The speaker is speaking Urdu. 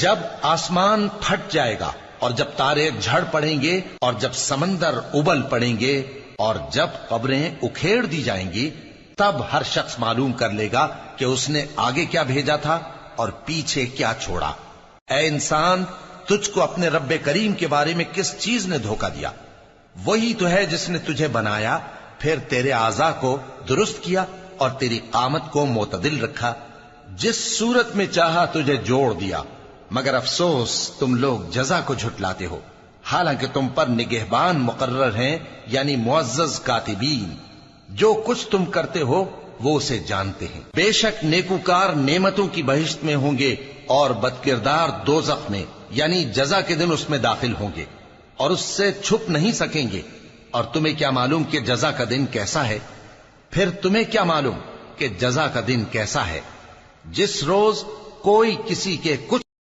جب آسمان پھٹ جائے گا اور جب تارے جھڑ پڑیں گے اور جب سمندر ابل پڑیں گے اور جب قبریں اکھیڑ دی جائیں گی، تب ہر شخص معلوم کر لے گا کہ اس نے آگے کیا بھیجا تھا اور پیچھے کیا چھوڑا۔ اے انسان، تجھ کو اپنے رب کریم کے بارے میں کس چیز نے دھوکہ دیا؟ وہی تو ہے جس نے تجھے بنایا، پھر تیرے اعضاء کو درست کیا اور تیری قامت کو معتدل رکھا، جس صورت میں چاہا تجھے جوڑ دیا، مگر افسوس تم لوگ جزا کو جھٹلاتے ہو، حالانکہ تم پر نگہبان مقرر ہیں، یعنی معزز کاتبین۔ جو کچھ تم کرتے ہو وہ اسے جانتے ہیں۔ بے شک نیکوکار نعمتوں کی بہشت میں ہوں گے اور بدکردار دوزخ میں، یعنی جزا کے دن اس میں داخل ہوں گے اور اس سے چھپ نہیں سکیں گے۔ اور تمہیں کیا معلوم کہ جزا کا دن کیسا ہے؟ پھر تمہیں کیا معلوم کہ جزا کا دن کیسا ہے؟ جس روز کوئی کسی کے کچھ